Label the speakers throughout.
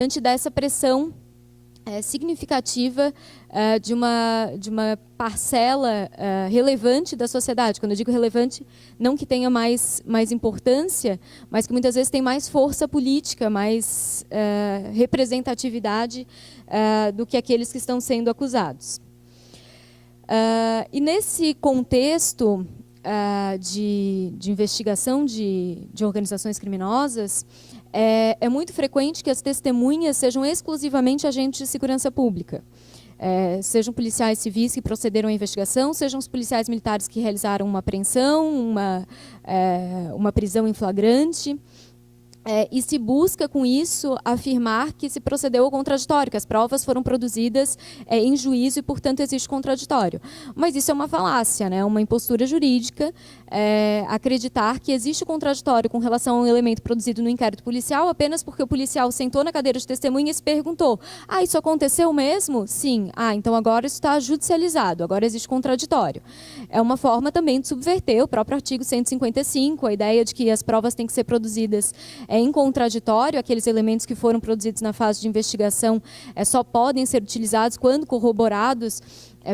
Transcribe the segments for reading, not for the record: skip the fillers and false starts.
Speaker 1: diante dessa pressão significativa de uma parcela relevante da sociedade. Quando eu digo relevante, não que tenha mais importância, mas que muitas vezes tem mais força política, mais representatividade do que aqueles que estão sendo acusados. E nesse contexto de investigação de organizações criminosas, é muito frequente que as testemunhas sejam exclusivamente agentes de segurança pública. Sejam policiais civis que procederam à investigação, sejam os policiais militares que realizaram uma apreensão, uma prisão em flagrante. E se busca, com isso, afirmar que se procedeu ao contraditório, que as provas foram produzidas em juízo e, portanto, existe contraditório. Mas isso é uma falácia, né? Uma impostura jurídica, acreditar que existe o contraditório com relação a um elemento produzido no inquérito policial apenas porque o policial sentou na cadeira de testemunha e se perguntou: isso aconteceu mesmo? Sim. Então agora isso está judicializado, agora existe contraditório. É uma forma também de subverter o próprio artigo 155, a ideia de que as provas têm que ser produzidas em contraditório, aqueles elementos que foram produzidos na fase de investigação só podem ser utilizados quando corroborados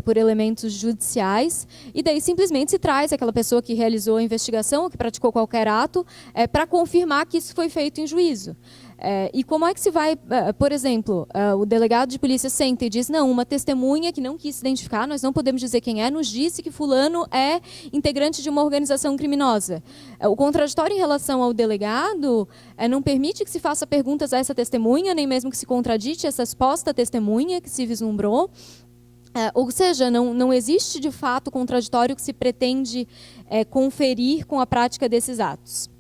Speaker 1: por elementos judiciais, e daí simplesmente se traz aquela pessoa que realizou a investigação ou que praticou qualquer ato para confirmar que isso foi feito em juízo. E como é que se vai, por exemplo, o delegado de polícia senta e diz: não, uma testemunha que não quis se identificar, nós não podemos dizer quem é, nos disse que fulano é integrante de uma organização criminosa. O contraditório em relação ao delegado não permite que se faça perguntas a essa testemunha, nem mesmo que se contradite essa suposta testemunha que se vislumbrou. Ou seja, não existe de fato contraditório que se pretende conferir com a prática desses atos.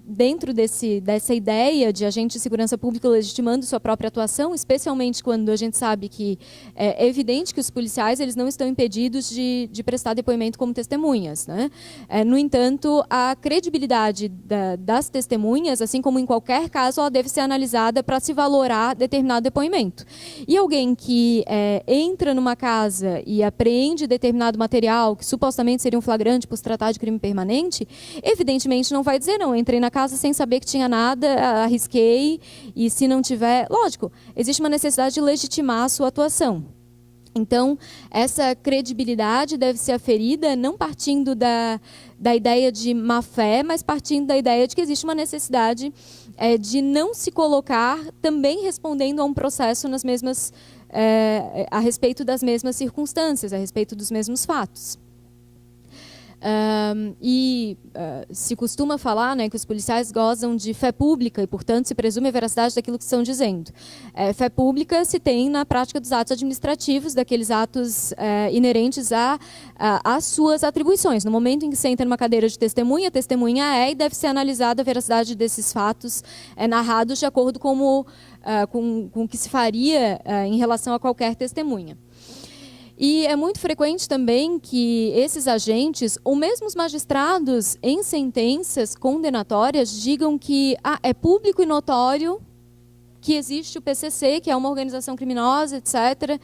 Speaker 1: Dentro dessa ideia de agente de segurança pública legitimando sua própria atuação, especialmente quando a gente sabe que é evidente que os policiais eles não estão impedidos de prestar depoimento como testemunhas, né? No entanto, a credibilidade das testemunhas, assim como em qualquer caso, ela deve ser analisada para se valorar determinado depoimento. E alguém que entra numa casa e apreende determinado material que supostamente seria um flagrante por se tratar de crime permanente, evidentemente não vai dizer: não, entrei na casa sem saber que tinha nada, arrisquei, e se não tiver... Lógico, existe uma necessidade de legitimar a sua atuação. Então, essa credibilidade deve ser aferida não partindo da ideia de má-fé, mas partindo da ideia de que existe uma necessidade de não se colocar também respondendo a um processo nas mesmas, a respeito das mesmas circunstâncias, a respeito dos mesmos fatos. Se costuma falar, né, que os policiais gozam de fé pública e, portanto, se presume a veracidade daquilo que estão dizendo. Fé pública se tem na prática dos atos administrativos, daqueles atos inerentes às suas atribuições. No momento em que se entra numa cadeira de testemunha, a testemunha e deve ser analisada a veracidade desses fatos narrados de acordo com o que se faria em relação a qualquer testemunha. E é muito frequente também que esses agentes, ou mesmo os magistrados, em sentenças condenatórias, digam que é público e notório que existe o PCC, que é uma organização criminosa, etc.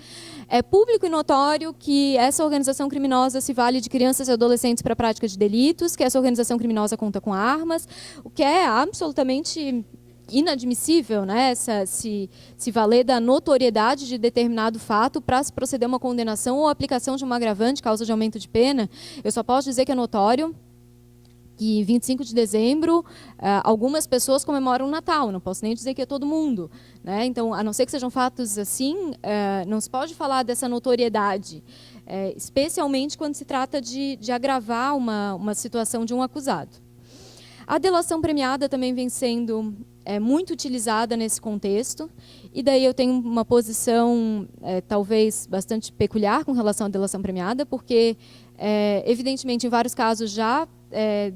Speaker 1: É público e notório que essa organização criminosa se vale de crianças e adolescentes para a prática de delitos, que essa organização criminosa conta com armas, o que é absolutamente inadmissível, né? Se valer da notoriedade de determinado fato para se proceder a uma condenação ou aplicação de uma agravante, causa de aumento de pena. Eu só posso dizer que é notório que 25 de dezembro algumas pessoas comemoram o Natal, não posso nem dizer que é todo mundo, né? Então, a não ser que sejam fatos assim, não se pode falar dessa notoriedade, especialmente quando se trata de agravar uma situação de um acusado. A delação premiada também vem sendo muito utilizada nesse contexto, e daí eu tenho uma posição talvez bastante peculiar com relação à delação premiada, porque, evidentemente, em vários casos já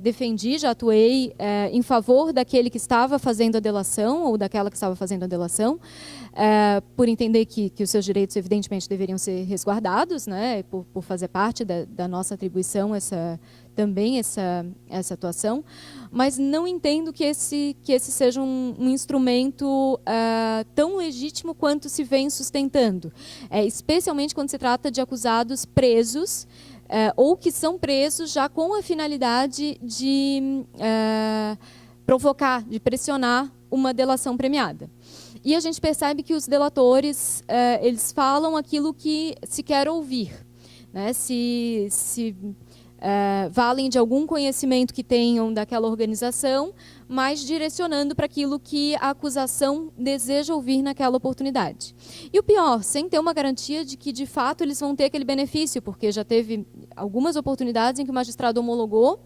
Speaker 1: defendi, já atuei em favor daquele que estava fazendo a delação, ou daquela que estava fazendo a delação, por entender que os seus direitos, evidentemente, deveriam ser resguardados, né, por fazer parte da nossa atribuição também essa atuação, mas não entendo que esse seja um instrumento tão legítimo quanto se vem sustentando, especialmente quando se trata de acusados presos, ou que são presos já com a finalidade de provocar, de pressionar uma delação premiada. E a gente percebe que os delatores eles falam aquilo que se quer ouvir, né? Se valem de algum conhecimento que tenham daquela organização, mas direcionando para aquilo que a acusação deseja ouvir naquela oportunidade. E o pior, sem ter uma garantia de que, de fato, eles vão ter aquele benefício, porque já teve algumas oportunidades em que o magistrado homologou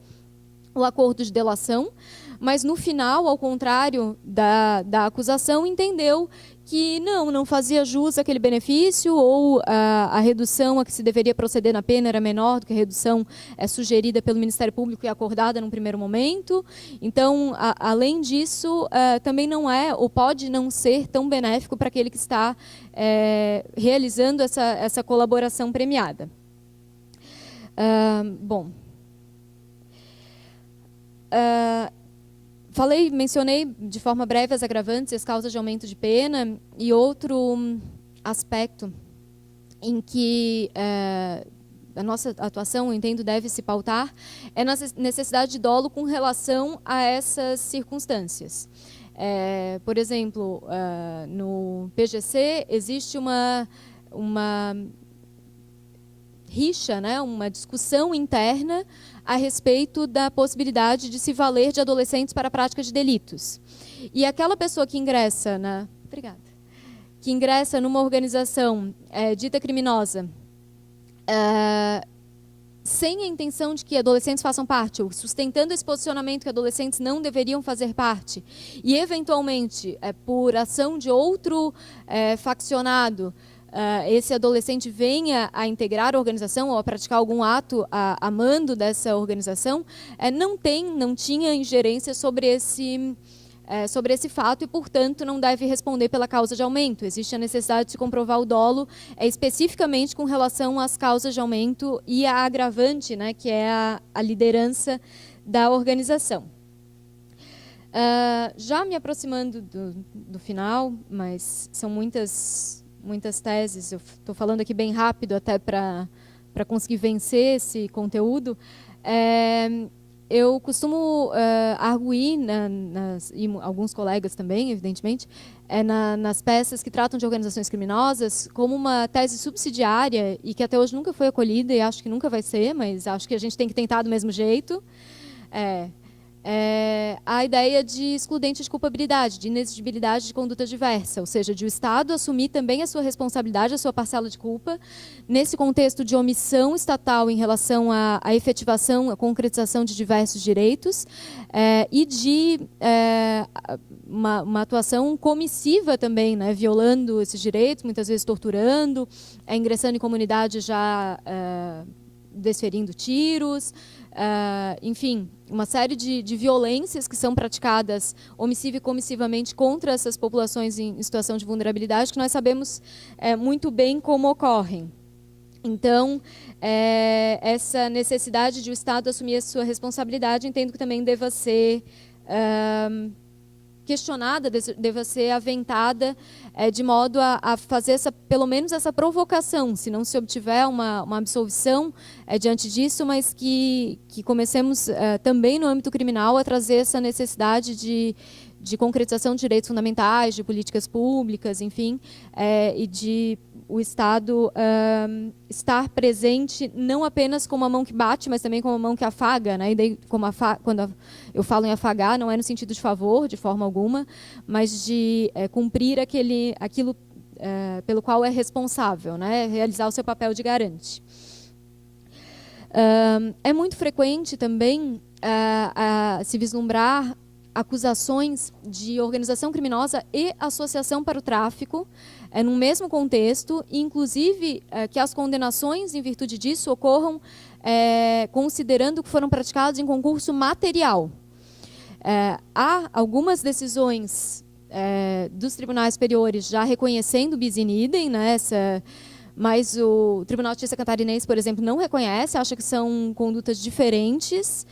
Speaker 1: o acordo de delação, mas no final, ao contrário da acusação, entendeu que não fazia jus àquele benefício, ou a redução a que se deveria proceder na pena era menor do que a redução sugerida pelo Ministério Público e acordada num primeiro momento. Então, além disso, também não é, ou pode não ser, tão benéfico para aquele que está realizando essa colaboração premiada. Bom... mencionei de forma breve as agravantes e as causas de aumento de pena, e outro aspecto em que a nossa atuação, eu entendo, deve se pautar é na necessidade de dolo com relação a essas circunstâncias. Por exemplo, no PGC existe uma rixa, né, uma discussão interna a respeito da possibilidade de se valer de adolescentes para a prática de delitos. E aquela pessoa que ingressa numa organização dita criminosa, sem a intenção de que adolescentes façam parte, ou sustentando esse posicionamento que adolescentes não deveriam fazer parte, e eventualmente, por ação de outro faccionado, esse adolescente venha a integrar a organização ou a praticar algum ato a mando dessa organização, não tinha ingerência sobre esse fato e, portanto, não deve responder pela causa de aumento. Existe a necessidade de se comprovar o dolo especificamente com relação às causas de aumento e a agravante, né, que é a liderança da organização. Já me aproximando do final, mas são muitas teses, eu estou falando aqui bem rápido até para conseguir vencer esse conteúdo. Eu costumo arguir, e alguns colegas também, evidentemente, nas peças que tratam de organizações criminosas, como uma tese subsidiária, e que até hoje nunca foi acolhida, e acho que nunca vai ser, mas acho que a gente tem que tentar do mesmo jeito, a ideia de excludente de culpabilidade, de inexigibilidade de conduta diversa, ou seja, de o Estado assumir também a sua responsabilidade, a sua parcela de culpa, nesse contexto de omissão estatal em relação à efetivação, à concretização de diversos direitos, e de uma atuação comissiva também, né, violando esses direitos, muitas vezes torturando, ingressando em comunidade já desferindo tiros, enfim, uma série de violências que são praticadas omissiva e comissivamente contra essas populações em situação de vulnerabilidade, que nós sabemos muito bem como ocorrem. Então, essa necessidade de o Estado assumir a sua responsabilidade, entendo que também deva ser questionada, deva ser aventada de modo a fazer pelo menos essa provocação, se não se obtiver uma absolvição diante disso, mas que comecemos também no âmbito criminal a trazer essa necessidade de concretização de direitos fundamentais, de políticas públicas, enfim, e de o Estado estar presente não apenas com uma mão que bate, mas também com uma mão que afaga, né? E daí, quando eu falo em afagar, não é no sentido de favor, de forma alguma, mas de cumprir aquilo pelo qual é responsável, né? Realizar o seu papel de garante. É muito frequente também se vislumbrar acusações de organização criminosa e associação para o tráfico, no mesmo contexto, e inclusive que as condenações em virtude disso ocorram considerando que foram praticados em concurso material. Há algumas decisões dos tribunais superiores já reconhecendo o bis in idem, né, mas o Tribunal de Justiça catarinense, por exemplo, não reconhece, acha que são condutas diferentes.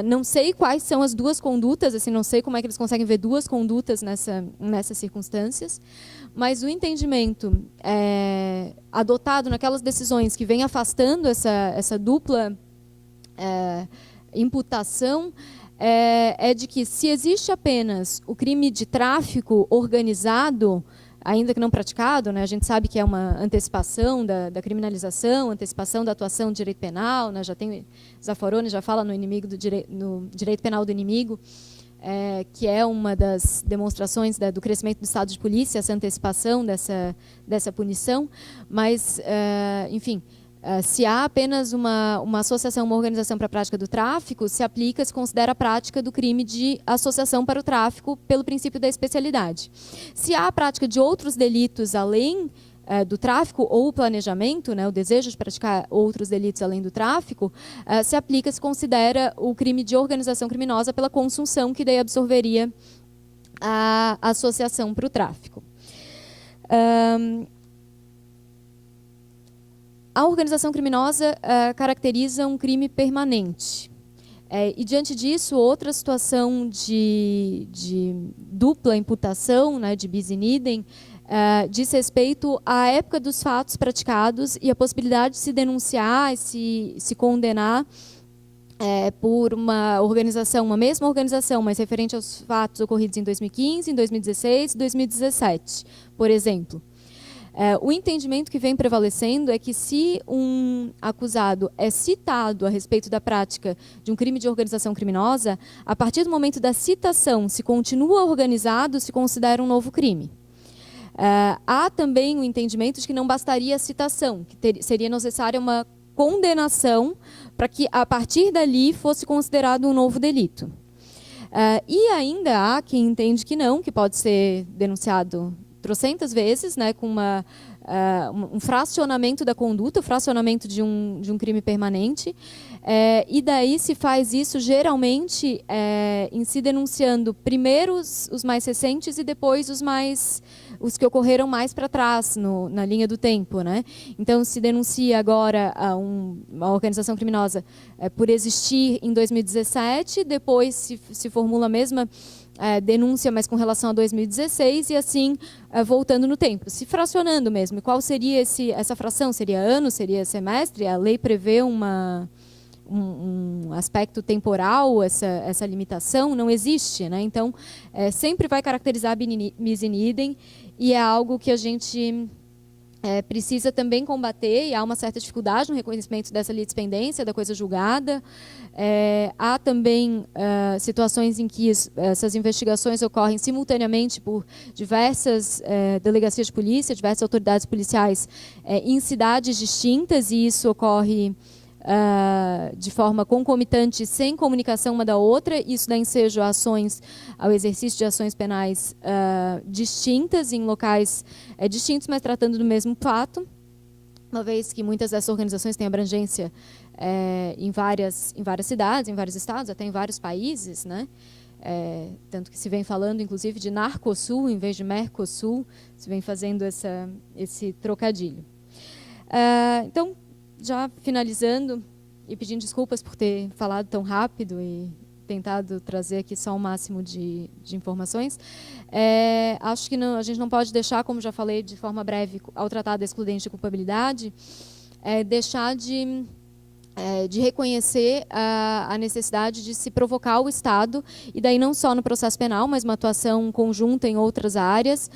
Speaker 1: Não sei quais são as duas condutas, assim, não sei como é que eles conseguem ver duas condutas nessas circunstâncias, mas o entendimento adotado naquelas decisões que vem afastando essa dupla imputação é de que, se existe apenas o crime de tráfico organizado, ainda que não praticado, né, a gente sabe que é uma antecipação da criminalização, antecipação da atuação do direito penal, né, já tem, Zaffaroni já fala no direito penal do inimigo, que é uma das demonstrações do crescimento do estado de polícia, essa antecipação dessa punição, mas, enfim, se há apenas uma associação, uma organização para a prática do tráfico, se considera a prática do crime de associação para o tráfico pelo princípio da especialidade. Se há a prática de outros delitos além do tráfico ou o planejamento, né, o desejo de praticar outros delitos além do tráfico, se considera o crime de organização criminosa pela consunção, que daí absorveria a associação para o tráfico. A organização criminosa caracteriza um crime permanente. E, diante disso, outra situação de dupla imputação, né, de bis in idem, diz respeito à época dos fatos praticados e a possibilidade de se denunciar e se condenar por uma mesma organização, mas referente aos fatos ocorridos em 2015, em 2016 e 2017, por exemplo. O entendimento que vem prevalecendo é que, se um acusado é citado a respeito da prática de um crime de organização criminosa, a partir do momento da citação, se continua organizado, se considera um novo crime. Há também o entendimento de que não bastaria a citação, que seria necessária uma condenação para que, a partir dali, fosse considerado um novo delito. E ainda há quem entende que não, que pode ser denunciado trocentas vezes, né, com um fracionamento da conduta, o fracionamento de um crime permanente, e daí se faz isso geralmente em se denunciando primeiro os mais recentes e depois os que ocorreram mais para trás na linha do tempo, né? Então, se denuncia agora uma organização criminosa por existir em 2017, depois se formula a mesma denúncia, mas com relação a 2016, e assim voltando no tempo, se fracionando mesmo. E qual seria essa fração? Seria ano? Seria semestre? A lei prevê um aspecto temporal, essa limitação? Não existe, né? Então, sempre vai caracterizar bis in idem, e é algo que a gente precisa também combater, e há uma certa dificuldade no reconhecimento dessa litispendência, da coisa julgada. Há também situações em que essas investigações ocorrem simultaneamente por diversas delegacias de polícia, diversas autoridades policiais em cidades distintas, e isso ocorre de forma concomitante, sem comunicação uma da outra. Isso dá ensejo a ao exercício de ações penais distintas, em locais distintos, mas tratando do mesmo fato, uma vez que muitas dessas organizações têm abrangência em várias cidades, em vários estados, até em vários países, né? Tanto que se vem falando, inclusive, de Narcosul em vez de Mercosul, se vem fazendo esse trocadilho. Então, já finalizando e pedindo desculpas por ter falado tão rápido e tentado trazer aqui só o máximo de informações, acho que a gente não pode deixar, como já falei de forma breve, ao tratar da excludente de culpabilidade, deixar de reconhecer a necessidade de se provocar o Estado, e daí não só no processo penal, mas uma atuação conjunta em outras áreas,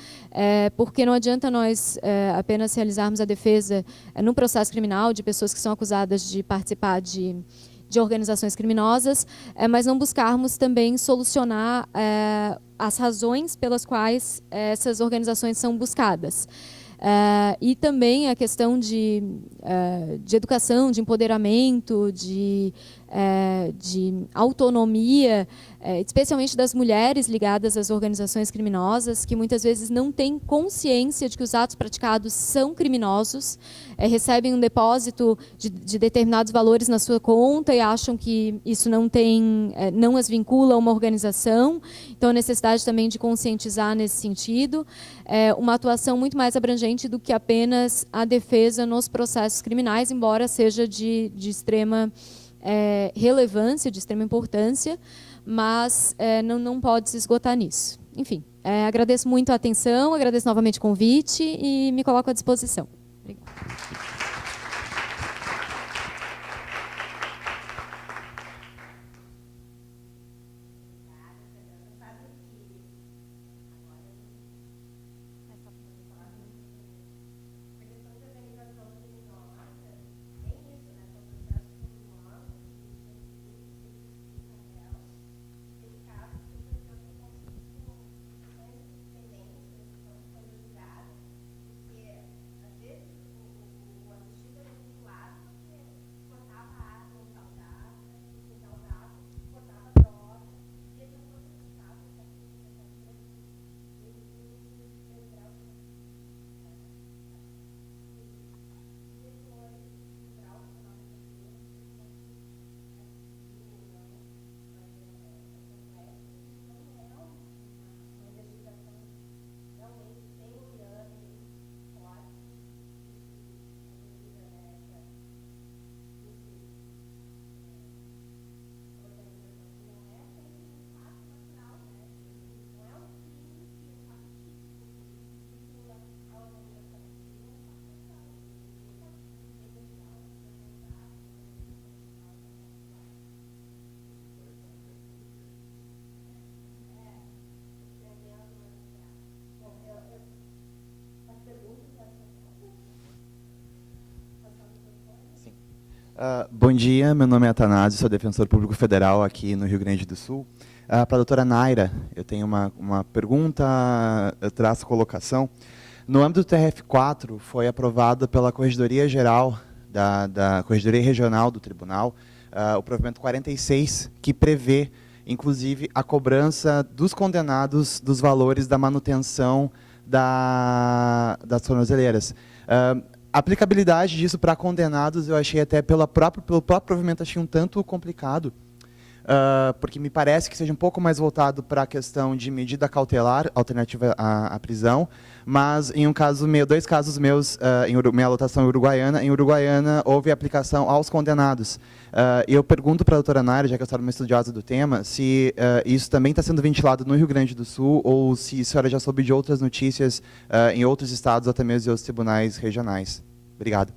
Speaker 1: porque não adianta nós apenas realizarmos a defesa no processo criminal de pessoas que são acusadas de participar de organizações criminosas, mas não buscarmos também solucionar as razões pelas quais essas organizações são buscadas. E também a questão de educação, de empoderamento, de autonomia, especialmente das mulheres ligadas às organizações criminosas, que muitas vezes não têm consciência de que os atos praticados são criminosos, recebem um depósito de determinados valores na sua conta e acham que isso não as vincula a uma organização. Então, a necessidade também de conscientizar nesse sentido, uma atuação muito mais abrangente do que apenas a defesa nos processos criminais, embora seja de extrema relevância, de extrema importância, mas não pode se esgotar nisso. Enfim, agradeço muito a atenção, agradeço novamente o convite e me coloco à disposição. Obrigada.
Speaker 2: Bom dia, meu nome é Atanásio, sou defensor público federal aqui no Rio Grande do Sul. Para a doutora Naira, eu tenho uma pergunta, eu traço colocação. No âmbito do TRF4, foi aprovado pela Corregedoria Geral, da Corregedoria Regional do Tribunal, o provimento 46, que prevê, inclusive, a cobrança dos condenados dos valores da manutenção das tornozeleiras. A aplicabilidade disso para condenados, eu achei até pelo próprio provimento, achei um tanto complicado, porque me parece que seja um pouco mais voltado para a questão de medida cautelar, alternativa à prisão, mas em dois casos meus, minha lotação em Uruguaiana houve aplicação aos condenados. E eu pergunto para a doutora Naira, já que a senhora é uma estudiosa do tema, se isso também está sendo ventilado no Rio Grande do Sul, ou se a senhora já soube de outras notícias em outros estados, até mesmo em outros tribunais regionais. Obrigado.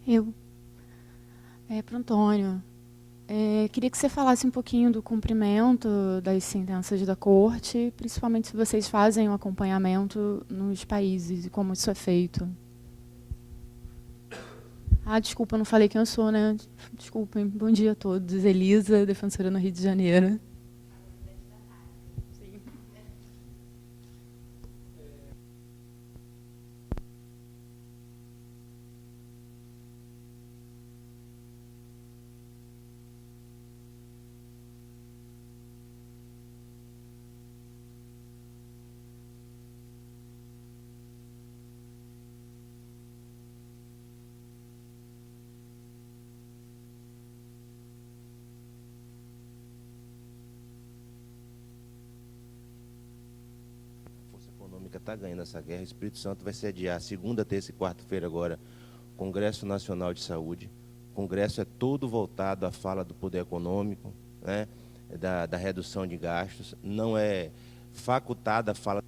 Speaker 3: Eu. Para o Antônio. Queria que você falasse um pouquinho do cumprimento das sentenças da corte, principalmente se vocês fazem um acompanhamento nos países e como isso é feito. Desculpa, eu não falei quem eu sou, né? Desculpem. Bom dia a todos. Elisa, defensora no Rio de Janeiro.
Speaker 4: Econômica está ganhando essa guerra. O Espírito Santo vai sediar segunda, terça e quarta-feira agora Congresso Nacional de Saúde. O Congresso é todo voltado à fala do poder econômico, né, da redução de gastos. Não é facultada a fala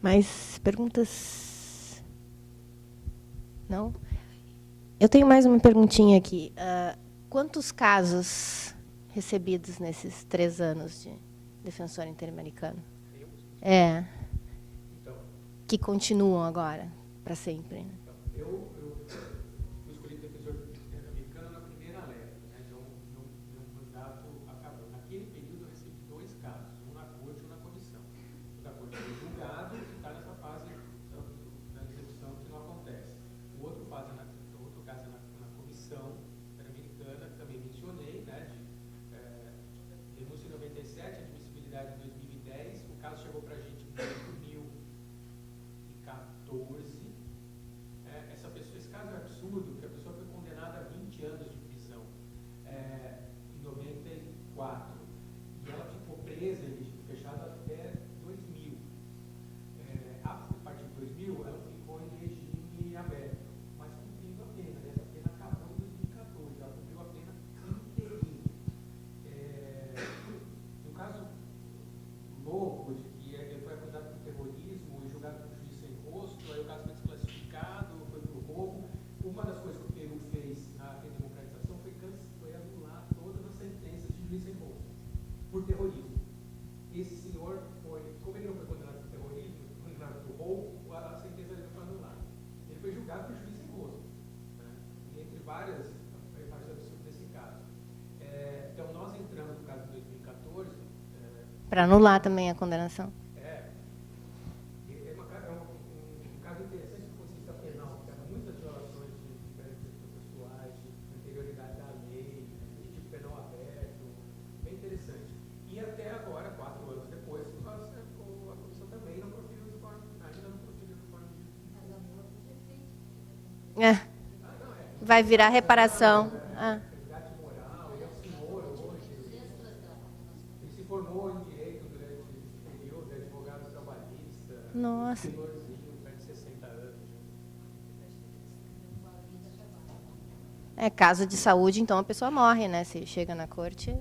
Speaker 5: Mais perguntas? Não? Eu tenho mais uma perguntinha aqui. Quantos casos recebidos nesses 3 anos de defensor interamericano? Que continuam agora, para sempre. Né?
Speaker 6: Eu fui escolhido defensor interamericano na primeira leva, né? Então, meu mandato acabou. Naquele período, eu recebi 2 casos, um na corte e um na comissão. O da corte foi julgado e está nessa fase da execução que não acontece. O outro caso é na comissão interamericana, que também mencionei, né? De denúncia em 97, admissibilidade em 2010. O caso chegou para a gente em 2014. Esse caso é absurdo, porque a pessoa foi condenada a 20 anos de prisão em 94. E ela ficou presa em regime fechado até 2000. A partir de 2000, ela ficou em regime aberto, mas cumprindo a pena. Essa pena acabou em 2014, ela cumpriu a pena inteirinha. No caso louco, de que ele foi acusado por terrorismo e julgado por juiz sem rosto, aí o caso foi desclassificado, foi por roubo. Uma das coisas que o Peru fez na redemocratização foi anular todas as sentenças de juiz sem rosto por terrorismo. Esse senhor como ele não foi condenado por terrorismo, condenado por roubo, a sentença dele foi anulada. Ele foi julgado por juiz sem rosto, né? E entre vários absurdos desse caso. Então, nós entramos no caso de 2014.
Speaker 5: Para anular também a condenação.
Speaker 6: Um caso interessante do ponto de vista penal, que há muitas violações de direitos processuais, de anterioridade da lei, de tipo penal aberto, bem interessante. E até agora, 4 anos depois, a comissão também não proferiu o informe, ainda não proferiu o informe de...
Speaker 5: Vai virar reparação.
Speaker 6: Resgate moral, ele é um senhor hoje, ele se formou em direito durante esse período, é advogado trabalhista,
Speaker 5: Nossa.
Speaker 6: senhorzinho, perto de 60 anos.
Speaker 5: Caso de saúde, então a pessoa morre, né? Se chega na corte,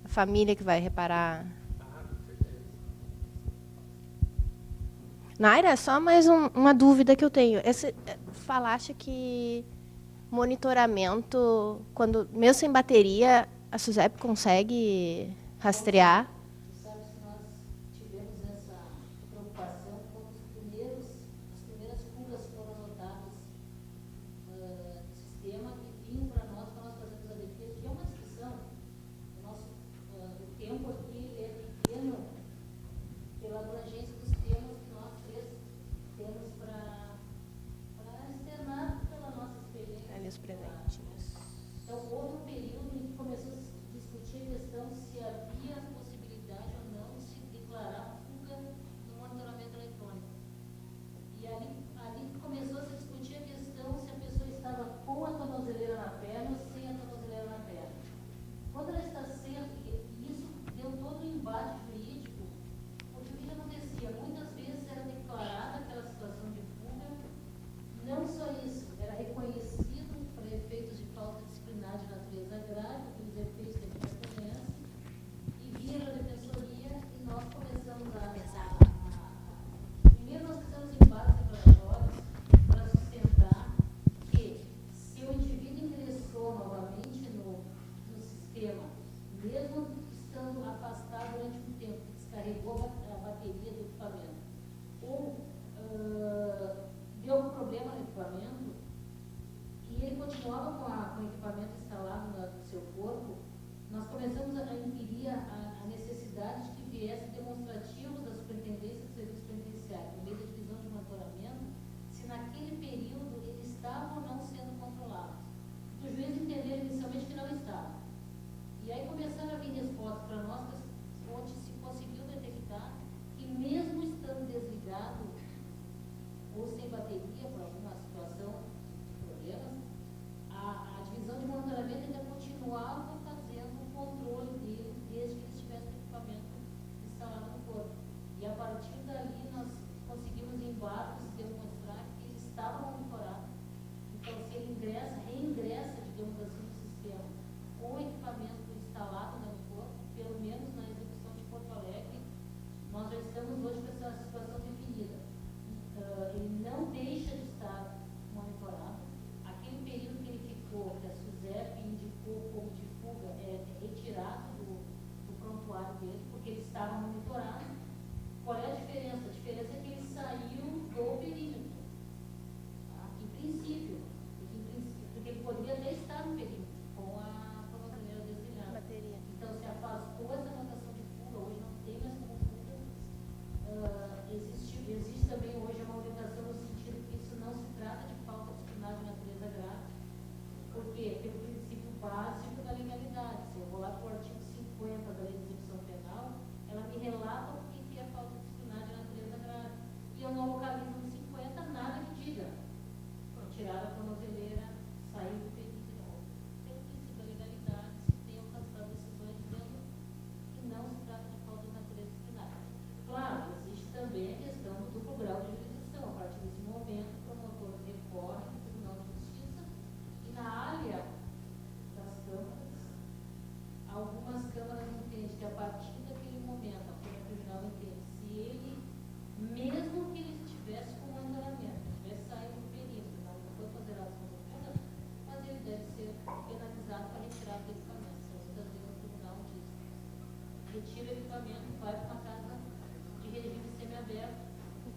Speaker 5: a família que vai reparar. Naira, só mais uma dúvida que eu tenho. Falaste que monitoramento, mesmo sem bateria, a SUSEP consegue rastrear?
Speaker 7: Sabe que nós tivemos essa preocupação quando as primeiras fugas foram notadas no sistema e vinham para nós fazermos a defesa. E é uma descrição. O tempo aqui é pequeno pela abrangência dos temas que nós 3 temos para externar pela nossa experiência.
Speaker 5: Ali os presentes.
Speaker 7: Então, houve um período em que começou a se discutir a questão se havia a possibilidade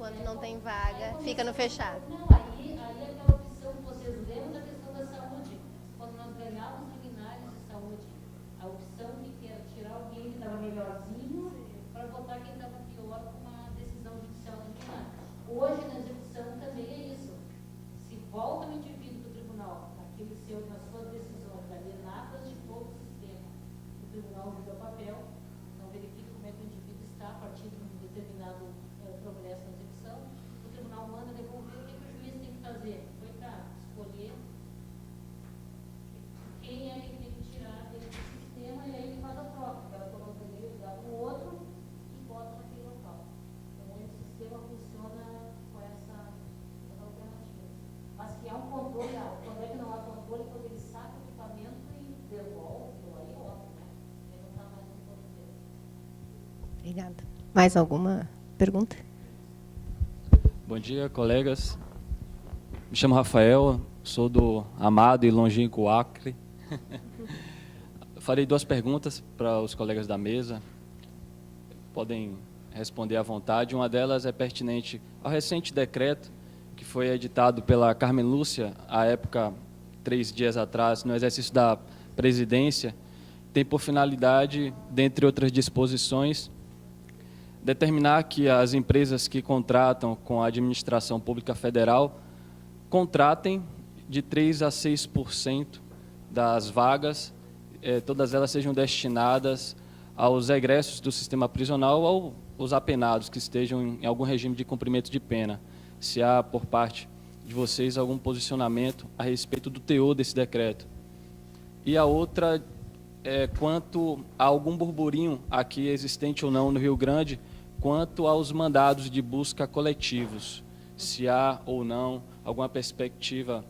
Speaker 5: Enquanto não tem vaga, fica no fechado.
Speaker 7: Não, aí é aquela opção que vocês lembram da questão da saúde. Quando nós ganhávamos liminares de saúde, a opção que era tirar alguém que estava melhorzinho para botar quem estava pior com uma decisão judicial liminar. Hoje, na execução, também é isso. Se volta o indivíduo para o tribunal, naquele seu, nas suas decisões alienadas de todo o sistema, o tribunal julga papel, não verifica como é que o indivíduo está a partir de um determinado progresso na execução, o tribunal manda devolver, o que o juiz tem que fazer? Coitado, escolher quem é que tem que tirar desse sistema, e aí ele faz a troca, vai colocar ele, dá para o outro e bota naquele local. Então, o sistema funciona com essa alternativa. Mas que há um controle, quando é que não há controle, quando ele saca o equipamento e devolve, aí é óbvio, né? Ele não está mais no controle.
Speaker 5: Obrigada. Mais alguma pergunta?
Speaker 8: Bom dia, colegas. Me chamo Rafael, sou do amado e longínquo Acre. Farei 2 perguntas para os colegas da mesa. Podem responder à vontade. Uma delas é pertinente ao recente decreto que foi editado pela Carmen Lúcia, à época, 3 dias atrás, no exercício da presidência. Tem por finalidade, dentre outras disposições, determinar que as empresas que contratam com a administração pública federal contratem de 3% a 6% das vagas, todas elas sejam destinadas aos egressos do sistema prisional ou aos apenados que estejam em algum regime de cumprimento de pena. Se há, por parte de vocês, algum posicionamento a respeito do teor desse decreto. E a outra é quanto a algum burburinho aqui existente ou não no Rio Grande, quanto aos mandados de busca coletivos, se há ou não alguma perspectiva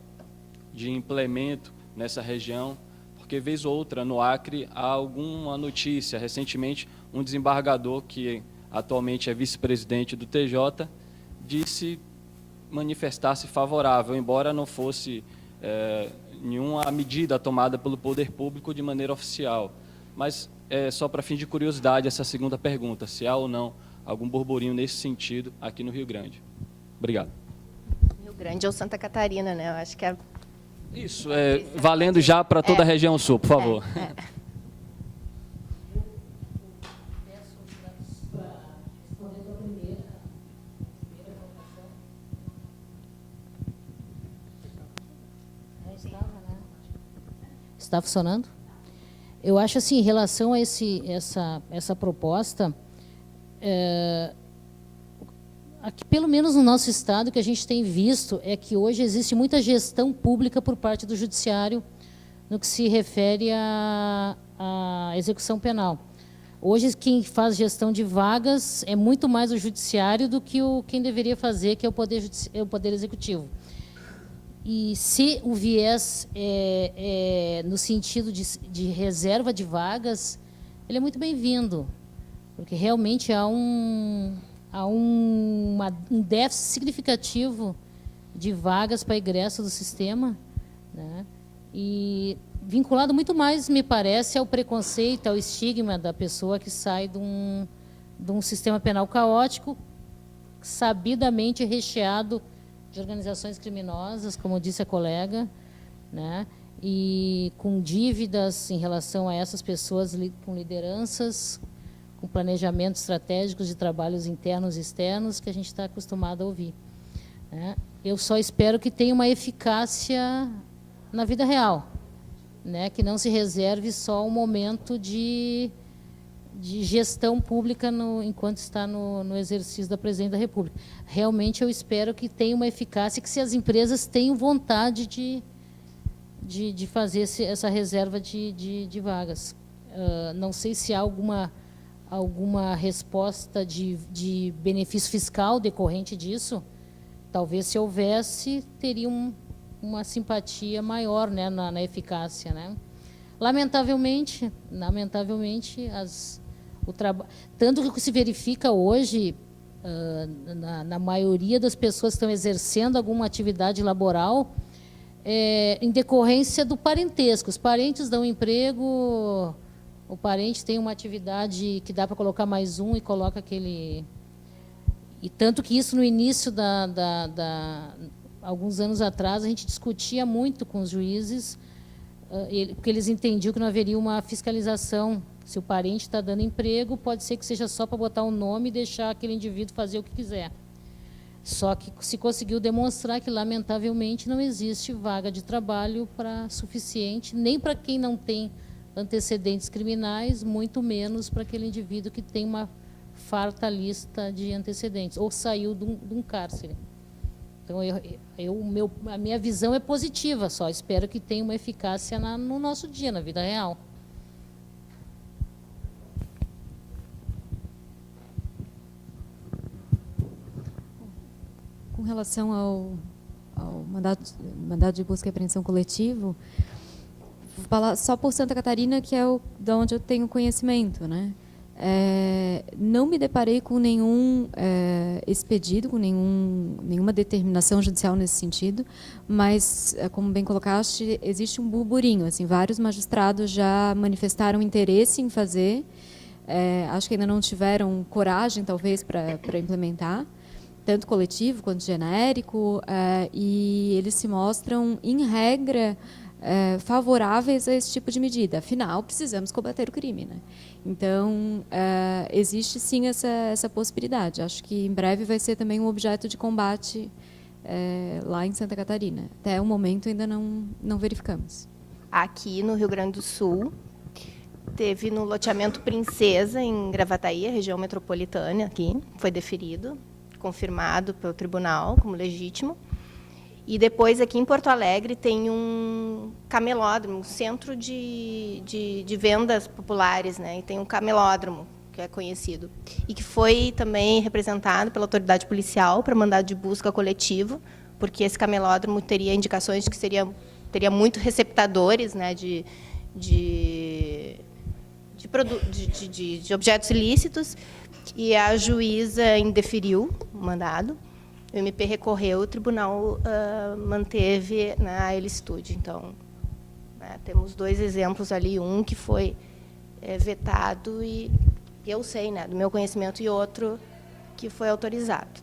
Speaker 8: de implemento nessa região, porque vez ou outra no Acre há alguma notícia. Recentemente, um desembargador que atualmente é vice-presidente do TJ disse manifestar-se favorável, embora não fosse nenhuma medida tomada pelo poder público de maneira oficial. Mas só para fim de curiosidade essa segunda pergunta, se há ou não algum burburinho nesse sentido aqui no Rio Grande. Obrigado.
Speaker 5: Rio Grande ou Santa Catarina, né? Eu acho que é...
Speaker 8: Isso, valendo já para toda a região sul, por favor.
Speaker 7: Respondendo a primeira colocação. Estava, né? Está funcionando? Eu acho assim, em relação a essa proposta, aqui, pelo menos no nosso estado, o que a gente tem visto é que hoje existe muita gestão pública por parte do judiciário no que se refere à execução penal. Hoje, quem faz gestão de vagas é muito mais o judiciário do que quem deveria fazer, que é o Poder Executivo. E se o viés no sentido de reserva de vagas, ele é muito bem-vindo, porque realmente há um déficit significativo de vagas para egresso do sistema, né? E vinculado muito mais, me parece, ao preconceito, ao estigma da pessoa que sai de um sistema penal caótico, sabidamente recheado de organizações criminosas, como disse a colega, né? E com dívidas em relação a essas pessoas com lideranças, com planejamentos estratégicos de trabalhos internos e externos que a gente está acostumado a ouvir, né? Eu só espero que tenha uma eficácia na vida real, né? Que não se reserve só um momento de gestão pública enquanto está no exercício da presidência da República. Realmente eu espero que tenha uma eficácia, que se as empresas tenham vontade de fazer essa reserva de vagas. Não sei se há alguma resposta de benefício fiscal decorrente disso. Talvez, se houvesse, teria uma simpatia maior, né, na eficácia, né? Lamentavelmente, tanto que o que se verifica hoje, na maioria das pessoas que estão exercendo alguma atividade laboral, em decorrência do parentesco. Os parentes dão emprego, o parente tem uma atividade que dá para colocar mais um e coloca aquele... E tanto que isso, no início, alguns anos atrás, a gente discutia muito com os juízes, porque eles entendiam que não haveria uma fiscalização. Se o parente está dando emprego, pode ser que seja só para botar um nome e deixar aquele indivíduo fazer o que quiser. Só que se conseguiu demonstrar que, lamentavelmente, não existe vaga de trabalho suficiente, nem para quem não tem antecedentes criminais, muito menos para aquele indivíduo que tem uma farta lista de antecedentes, ou saiu de um cárcere. Então, a minha visão é positiva, só espero que tenha uma eficácia no nosso dia, na vida real.
Speaker 1: Com relação ao mandato de busca e apreensão coletivo, vou falar só por Santa Catarina, que é de onde eu tenho conhecimento, né? Não me deparei com nenhum expedido, com nenhuma determinação judicial nesse sentido, mas, como bem colocaste, existe um burburinho. Assim, vários magistrados já manifestaram interesse em fazer, acho que ainda não tiveram coragem, talvez, para implementar, tanto coletivo quanto genérico, e eles se mostram, em regra, favoráveis a esse tipo de medida. Afinal, precisamos combater o crime, né? Então, existe sim essa possibilidade. Acho que em breve vai ser também um objeto de combate lá em Santa Catarina. Até o momento ainda não verificamos.
Speaker 5: Aqui no Rio Grande do Sul, teve no loteamento Princesa, em Gravataí, região metropolitana, aqui, foi deferido, confirmado pelo tribunal como legítimo. E depois, aqui em Porto Alegre, tem um camelódromo, um centro de vendas populares, né? E tem um camelódromo, que é conhecido, e que foi também representado pela autoridade policial para mandado de busca coletivo, porque esse camelódromo teria indicações de que teria muito receptadores, né, de objetos ilícitos, e a juíza indeferiu o mandado. O MP recorreu, o tribunal manteve a ilicitude. Então, temos dois exemplos ali, um que foi vetado, e eu sei, né, do meu conhecimento, e outro que foi autorizado.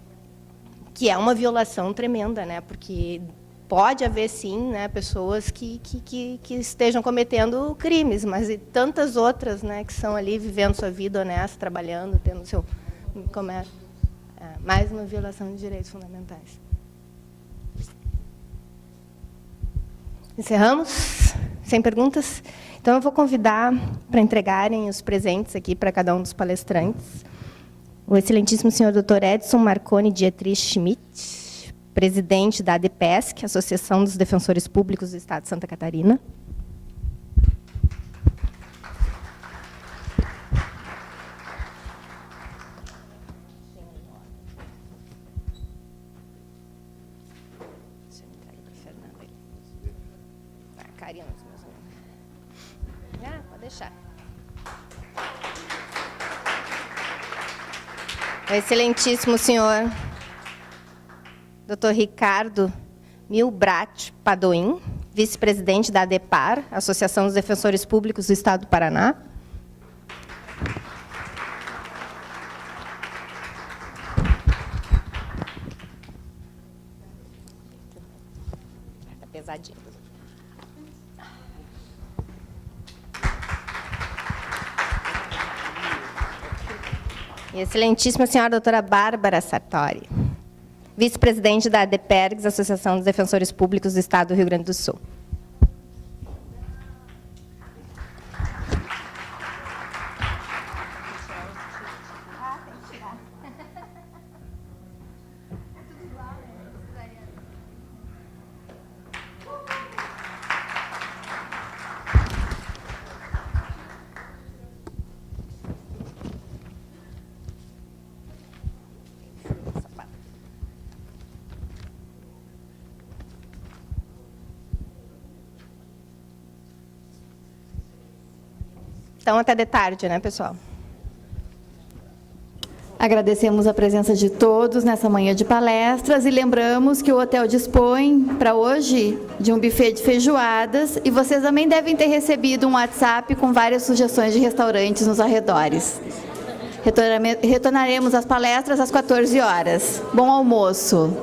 Speaker 5: Que é uma violação tremenda, né, porque pode haver, sim, né, pessoas que estejam cometendo crimes, mas e tantas outras, né, que estão ali vivendo sua vida honesta, trabalhando, tendo seu comércio. Mais uma violação de direitos fundamentais. Encerramos? Sem perguntas? Então, eu vou convidar para entregarem os presentes aqui para cada um dos palestrantes o excelentíssimo senhor Dr. Edson Marconi Dietrich Schmidt, presidente da ADPESC, Associação dos Defensores Públicos do Estado de Santa Catarina. Pode deixar. O excelentíssimo senhor Dr. Ricardo Milbrat Padoim, vice-presidente da ADEPAR, Associação dos Defensores Públicos do Estado do Paraná. Está pesadinho. E excelentíssima senhora doutora Bárbara Sartori, vice-presidente da ADPERGS, Associação dos Defensores Públicos do Estado do Rio Grande do Sul. Então, até de tarde, né, pessoal?
Speaker 9: Agradecemos a presença de todos nessa manhã de palestras e lembramos que o hotel dispõe para hoje de um buffet de feijoadas e vocês também devem ter recebido um WhatsApp com várias sugestões de restaurantes nos arredores. Retornaremos às palestras às 14 horas. Bom almoço.